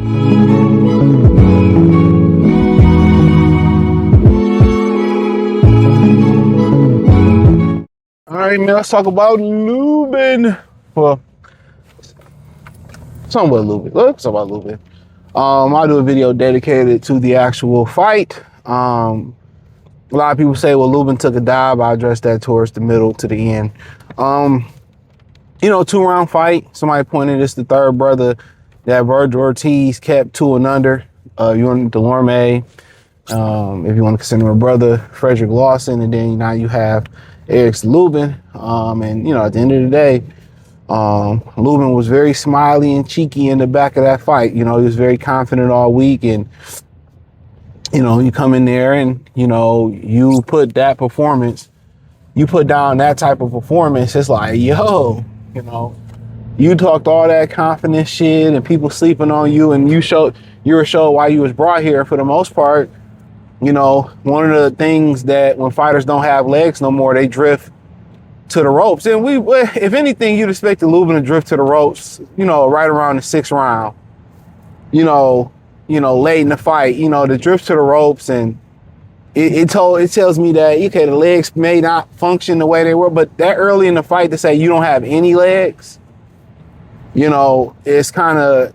All right, man, let's talk about Lubin. Well, something with Lubin. Let's talk about Lubin. I'll do a video dedicated to the actual fight. A lot of people say, well, Lubin took a dive. I addressed that towards the middle to the end. 2-round fight. Somebody pointed this the third brother that Vergil Ortiz kept 2 and under. You want Delorme, if you want to consider him a brother, Frederick Lawson, and then now you have Erickson Lubin. At the end of the day, Lubin was very smiley and cheeky in the back of that fight. He was very confident all week, and you come in there and you put that performance, you put down that type of performance. It's like, yo, you talked all that confident shit and people sleeping on you, and you were showed why you was brought here. For the most part, one of the things that when fighters don't have legs no more, they drift to the ropes. And if anything, you'd expect the Lubin to drift to the ropes, right around the 6th round, late in the fight, to drift to the ropes. And it tells me that, okay, the legs may not function the way they were, but that early in the fight to say you don't have any legs, it's kind of,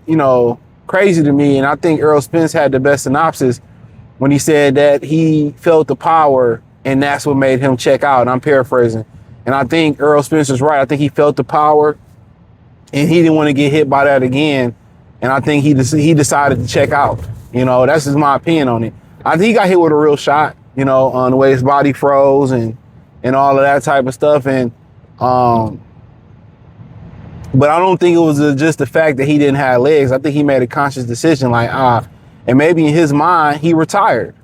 crazy to me. And I think Errol Spence had the best synopsis when he said that he felt the power and that's what made him check out. And I'm paraphrasing. And I think Errol Spence is right. I think he felt the power and he didn't want to get hit by that again. And I think he decided to check out. That's just my opinion on it. I think he got hit with a real shot, on the way his body froze and all of that type of stuff. And, but I don't think it was just the fact that he didn't have legs. I think he made a conscious decision and maybe in his mind, he retired.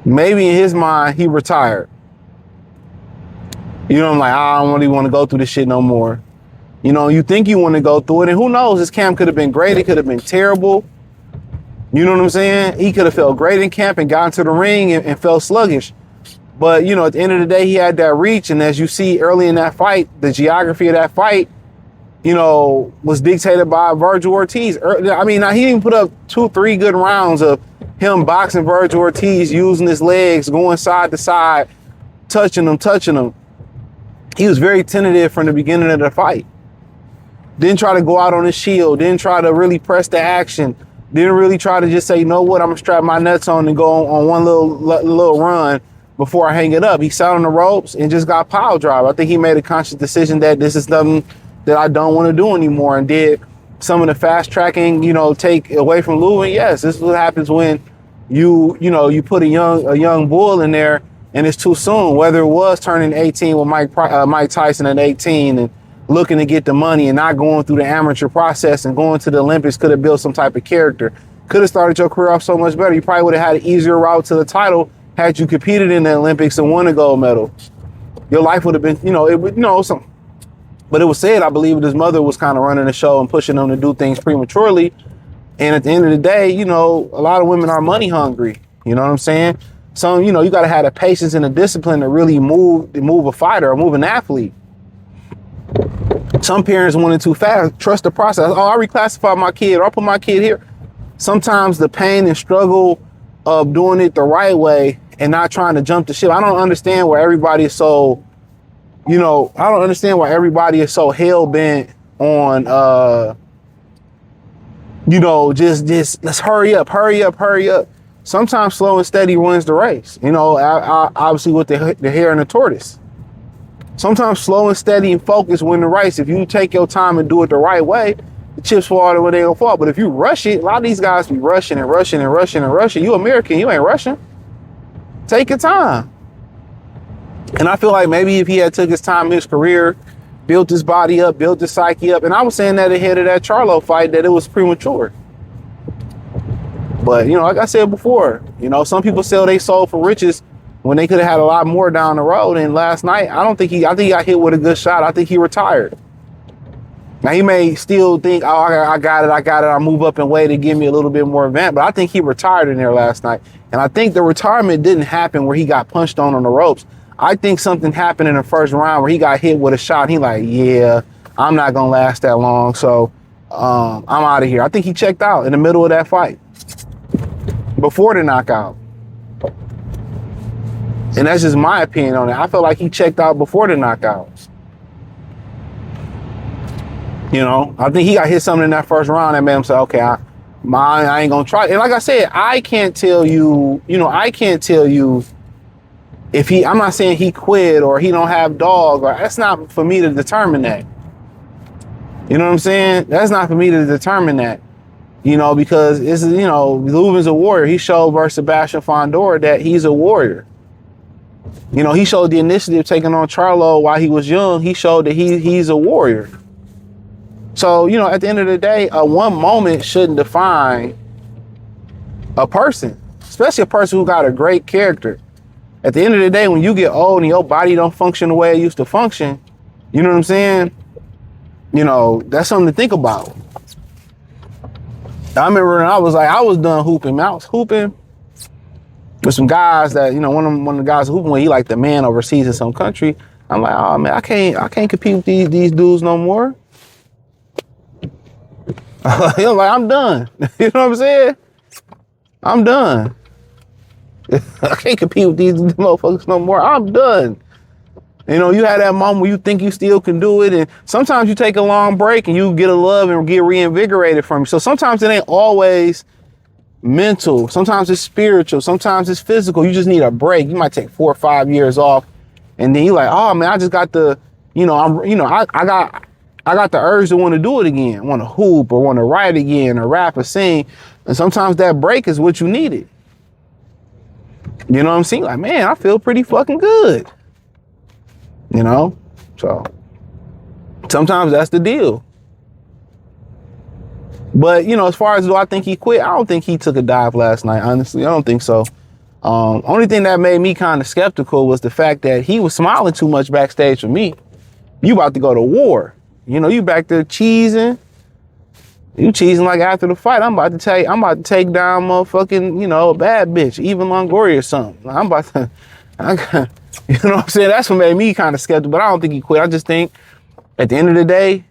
Maybe in his mind, he retired. I'm like, I don't really want to go through this shit no more. You think you want to go through it, and who knows, this camp could have been great. It could have been terrible. You know what I'm saying? He could have felt great in camp and got into the ring and felt sluggish. But, at the end of the day, he had that reach. And as you see early in that fight, the geography of that fight, was dictated by Vergil Ortiz. I mean, he didn't put up 2-3 good rounds of him boxing Vergil Ortiz, using his legs, going side to side, touching him. He was very tentative from the beginning of the fight. Didn't try to go out on his shield. Didn't try to really press the action. Didn't really try to just say, you know what, I'm going to strap my nuts on and go on one little run before I hang it up. He sat on the ropes and just got pile drive. I think he made a conscious decision that this is something that I don't want to do anymore, and did some of the fast tracking, take away from Lubin. Yes, this is what happens when you put a young bull in there and it's too soon. Whether it was turning 18 with Mike Tyson at 18 and looking to get the money and not going through the amateur process and going to the Olympics could have built some type of character. Could have started your career off so much better. You probably would have had an easier route to the title had you competed in the Olympics and won a gold medal. Your life would have been, But it was said, I believe, that his mother was kind of running the show and pushing him to do things prematurely. And at the end of the day, a lot of women are money hungry. You know what I'm saying? So, you got to have the patience and the discipline to really move a fighter or move an athlete. Some parents want it too fast. Trust the process. Oh, I reclassify my kid, or I put my kid here. Sometimes the pain and struggle of doing it the right way and not trying to jump the ship. I don't understand why everybody is so, I don't understand why everybody is so hell bent on, just let's hurry up. Sometimes slow and steady wins the race. Obviously with the hare and the tortoise. Sometimes slow and steady and focus win the race. If you take your time and do it the right way, the chips fall where they don't fall. But if you rush it, a lot of these guys be rushing. You American, you ain't rushing. Take your time. And I feel like maybe if he had took his time in his career, built his body up, built his psyche up, and I was saying that ahead of that Charlo fight, that it was premature. But, like I said before, some people sell their soul for riches when they could have had a lot more down the road. And last night, I think he got hit with a good shot. I think he retired. Now, he may still think, oh, I got it. I move up and weight to give me a little bit more advantage. But I think he retired in there last night. And I think the retirement didn't happen where he got punched on the ropes. I think something happened in the first round where he got hit with a shot. He like, yeah, I'm not going to last that long. So I'm out of here. I think he checked out in the middle of that fight before the knockout. And that's just my opinion on it. I feel like he checked out before the knockouts. You know, I think he got hit something in that first round that made him say, okay, I ain't gonna try. And like I said, I can't tell you, I can't tell you if I'm not saying he quit or he don't have dog, or that's not for me to determine that. You know what I'm saying? That's not for me to determine that, because it's, Lubin's a warrior. He showed versus Sebastian Fondor that he's a warrior. He showed the initiative taking on Charlo while he was young. He showed that he's a warrior. So, at the end of the day, one moment shouldn't define a person, especially a person who got a great character. At the end of the day, when you get old and your body don't function the way it used to function, you know what I'm saying? That's something to think about. I remember when I was done hooping, man. I was hooping with some guys that, one of the guys hooping when he like the man overseas in some country. I'm like, oh man, I can't compete with these dudes no more. I'm like, I'm done. You know what I'm saying? I'm done. I can't compete with these motherfuckers no more. I'm done. You had that moment where you think you still can do it, and sometimes you take a long break and you get a love and get reinvigorated from it. So sometimes it ain't always mental. Sometimes it's spiritual. Sometimes it's physical. You just need a break. You might take 4 or 5 years off, and then you're like, oh man, I just got the, I got the urge to want to do it again, want to hoop or want to write again or rap or sing. And sometimes that break is what you needed. You know what I'm saying? Like, man, I feel pretty fucking good. So sometimes that's the deal. But, as far as do I think he quit, I don't think he took a dive last night. Honestly, I don't think so. Only thing that made me kind of skeptical was the fact that he was smiling too much backstage for me. You about to go to war. You back there cheesing. You cheesing like after the fight. I'm about to take down motherfucking, a bad bitch, even Longoria or something. You know what I'm saying? That's what made me kind of skeptical, but I don't think he quit. I just think at the end of the day,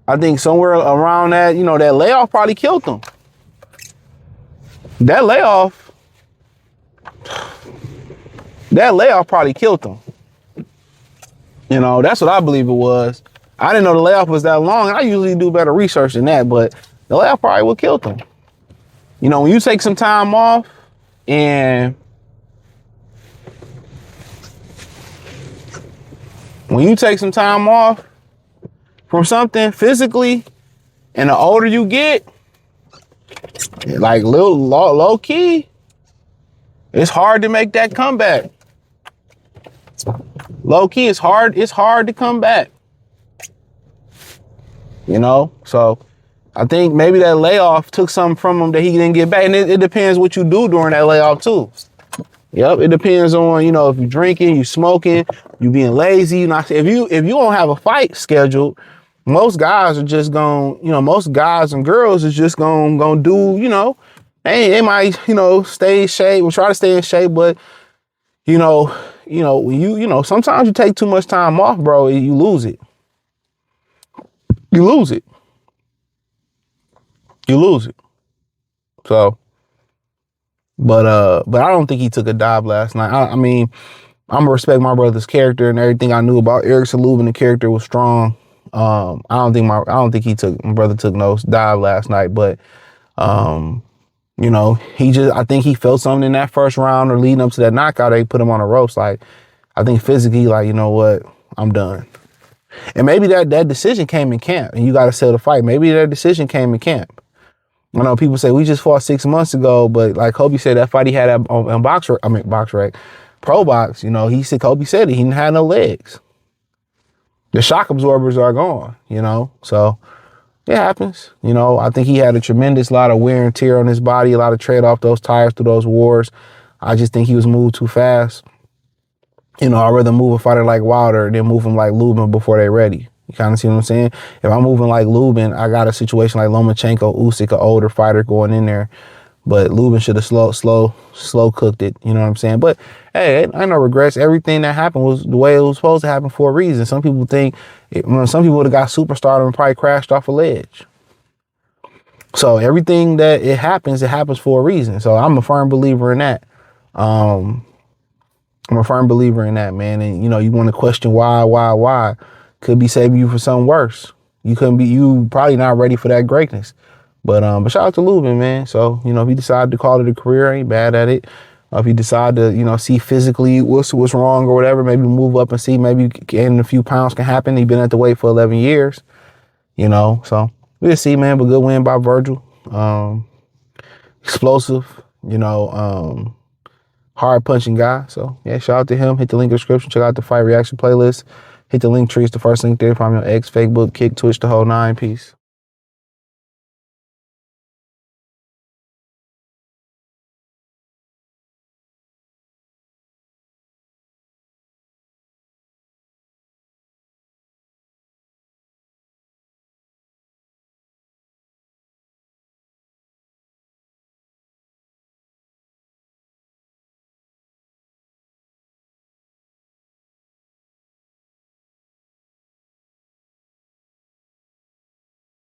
I think somewhere around that, that layoff probably killed him. That layoff probably killed him. That's what I believe it was. I didn't know the layoff was that long. I usually do better research than that, but the layoff probably would kill him. When you take some time off and from something physically, and the older you get, like low key, it's hard to make that comeback. Low key, it's hard to come back. So I think maybe that layoff took something from him that he didn't get back. And it depends what you do during that layoff too. Yep, it depends on, if you're drinking, you smoking, you being lazy. If you don't have a fight scheduled, most guys are just most guys and girls is just gonna do, they might, stay in shape or try to stay in shape, but when you sometimes you take too much time off, bro, you lose it. You lose it. So, but I don't think he took a dive last night. I mean, I'm gonna respect my brother's character and everything I knew about Erickson Lubin. The character was strong. I don't think my brother took no dive last night, but I think he felt something in that first round or leading up to that knockout. They put him on the ropes. Like, I think physically, like, you know what, I'm done. And maybe that decision came in camp and you got to sell the fight. Maybe that decision came in camp. I know people say we just fought 6 months ago, but like Kobe said, that fight he had on BoxRec, Pro Box, Kobe said he didn't have no legs. The shock absorbers are gone, so it happens. I think he had a tremendous lot of wear and tear on his body, a lot of trade off those tires through those wars. I just think he was moved too fast. I'd rather move a fighter like Wilder than move him like Lubin before they're ready. You kind of see what I'm saying? If I'm moving like Lubin, I got a situation like Lomachenko, Usyk, an older fighter going in there. But Lubin should have slow cooked it. You know what I'm saying? But hey, I no regrets. Everything that happened was the way it was supposed to happen for a reason. Some people think, some people would have got superstardom and probably crashed off a ledge. So everything that it happens for a reason. So I'm a firm believer in that. I'm a firm believer in that, man. And you know, you want to question why? Could be saving you for something worse. You probably not ready for that greatness. But shout out to Lubin, man. So, you know, if he decided to call it a career, ain't bad at it. If he decide to, you know, see physically what's wrong or whatever, maybe move up and see, maybe gaining a few pounds can happen. He's been at the weight for 11 years, you know. So we'll see, man. But good win by Vergil. Explosive, you know, hard punching guy. So yeah, shout out to him. Hit the link in the description. Check out the fight reaction playlist. Hit the link tree. It's the first link there. Find me on X, Facebook, Kick, Twitch, the whole 9. Peace.